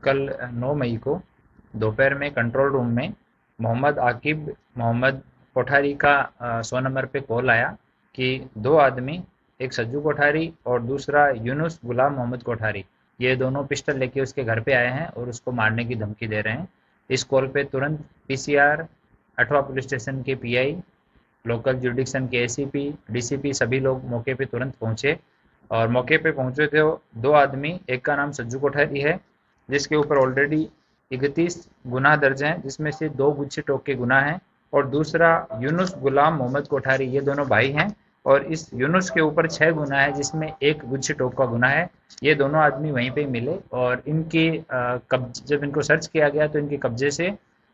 कल 9 मई को दोपहर में कंट्रोल रूम में मोहम्मद आकिब मोहम्मद कोठारी का 100 नंबर पे कॉल आया कि दो आदमी, एक सज्जू कोठारी और दूसरा यूनुस गुलाम मोहम्मद कोठारी, ये दोनों पिस्टल लेके उसके घर पे आए हैं और उसको मारने की धमकी दे रहे हैं। इस कॉल पे तुरंत पीसीआर, अठवा पुलिस स्टेशन के पीआई, लोकल जुडिक्शन के एसीपी, डीसीपी सभी लोग मौके पे तुरंत पहुंचे। और मौके पे पहुंचे थे दो आदमी, एक का नाम सज्जू कोठारी है जिसके ऊपर ऑलरेडी 31 गुनाह दर्ज हैं, जिसमें से 2 गुच्छे टोक के गुनाह हैं, और दूसरा यूनुस गुलाम मोहम्मद कोठारी, ये दोनों भाई हैं और इस यूनुस के ऊपर 6 गुनाह है जिसमें 1 गुच्छे टोक का गुनाह है। ये दोनों आदमी वहीं पे मिले और इनके जब इनको सर्च किया गया तो इनके कब्जे से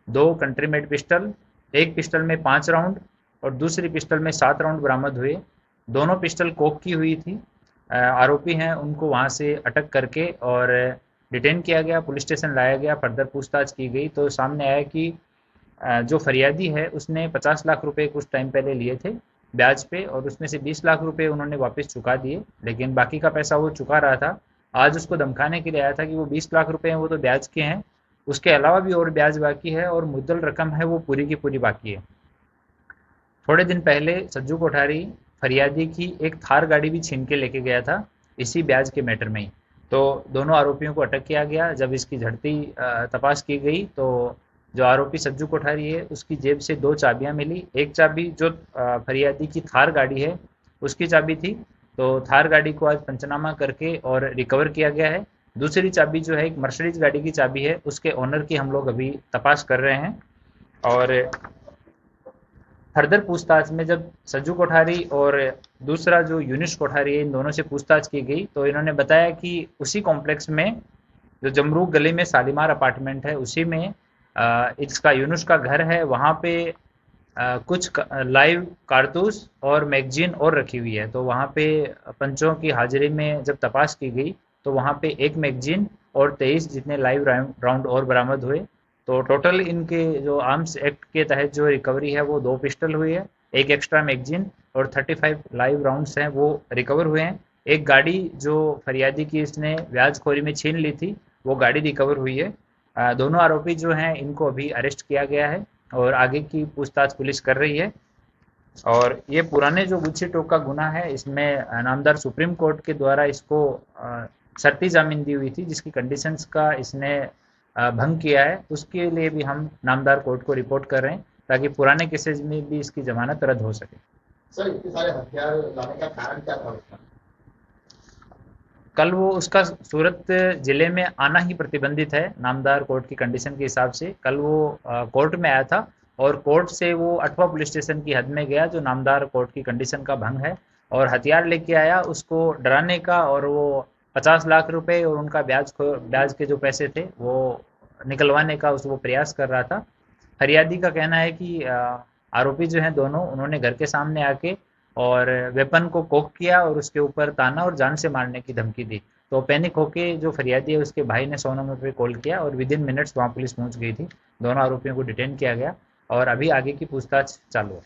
2 कंट्री मेड पिस्टल, एक पिस्टल में 5 राउंड और दूसरी पिस्टल में 7 राउंड बरामद हुए। दोनों पिस्टल कोक की हुई थी। आरोपी हैं उनको वहाँ से अटक करके और डिटेन किया गया, पुलिस स्टेशन लाया गया, फर्दर पूछताछ की गई तो सामने आया कि जो फरियादी है उसने 50 लाख रुपए कुछ टाइम पहले लिए थे ब्याज पे, और उसमें से 20 लाख रुपए उन्होंने वापस चुका दिए, लेकिन बाकी का पैसा वो चुका रहा था। आज उसको धमकाने के लिए आया था कि वो 20 लाख रुपए हैं वो तो ब्याज के हैं, उसके अलावा भी और ब्याज बाकी है और मुद्दल रकम है वो पूरी की पूरी बाकी है। थोड़े दिन पहले सज्जू कोठारी फरियादी की एक थार गाड़ी भी छीन के लेके गया था इसी ब्याज के मैटर में ही। तो दोनों आरोपियों को अटक किया गया। जब इसकी झड़ती तपास की गई तो जो आरोपी सज्जू कोठारी है उसकी जेब से 2 चाबियां मिली। एक चाबी जो फरियादी की थार गाड़ी है उसकी चाबी थी, तो थार गाड़ी को आज पंचनामा करके और रिकवर किया गया है। दूसरी चाबी जो है एक मर्सिडीज गाड़ी की चाबी है, उसके ओनर की हम लोग अभी तपास कर रहे हैं। और फर्दर पूछताछ में जब सज्जू कोठारी और दूसरा जो यूनिस कोठारी है इन दोनों से पूछताछ की गई तो इन्होंने बताया कि उसी कॉम्प्लेक्स में जो जमरूक गली में शालीमार अपार्टमेंट है उसी में इसका यूनुस का घर है, वहाँ पे कुछ लाइव कारतूस और मैगजीन और रखी हुई है। तो वहाँ पे पंचों की हाजिरी में जब तपास की गई तो वहाँ पे 1 मैगजीन और 23 जितने लाइव राउंड और बरामद हुए। तो टोटल इनके जो आर्म्स एक्ट के तहत जो रिकवरी है वो 2 पिस्टल हुई है, एक एक्स्ट्रा मैगजीन और 35 लाइव राउंड्स हैं वो रिकवर हुए हैं। एक गाड़ी जो फरियादी की इसने ब्याजखोरी में छीन ली थी वो गाड़ी रिकवर हुई है। दोनों आरोपी जो हैं इनको अभी अरेस्ट किया गया है और आगे की पूछताछ पुलिस कर रही है। और ये पुराने जो गुच्छे टोक का गुना है इसमें नामदार सुप्रीम कोर्ट के द्वारा इसको शर्ती जामीन दी हुई थी जिसकी कंडीशंस का इसने भंग किया है, उसके लिए भी हम नामदार कोर्ट को रिपोर्ट कर रहे हैं ताकि पुराने केसेज में भी इसकी जमानत रद्द हो सके। सर इतने सारे हथियार लाने का कारण क्या था उसका? कल वो उसका सूरत ज़िले में आना ही प्रतिबंधित है नामदार कोर्ट की कंडीशन के हिसाब से। कल वो कोर्ट में आया था और कोर्ट से वो अठवा पुलिस स्टेशन की हद में गया जो नामदार कोर्ट की कंडीशन का भंग है, और हथियार लेके आया उसको डराने का, और वो 50 लाख रुपए और उनका ब्याज के जो पैसे थे वो निकलवाने का वो प्रयास कर रहा था। फरियादी का कहना है कि आरोपी जो हैं दोनों, उन्होंने घर के सामने आके और वेपन को कोक किया और उसके ऊपर ताना और जान से मारने की धमकी दी। तो पैनिक होके जो फरियादी है उसके भाई ने 100 नंबर पे कॉल किया और विद इन मिनट्स वहाँ पुलिस पहुँच गई थी। दोनों आरोपियों को डिटेन किया गया और अभी आगे की पूछताछ चालू है।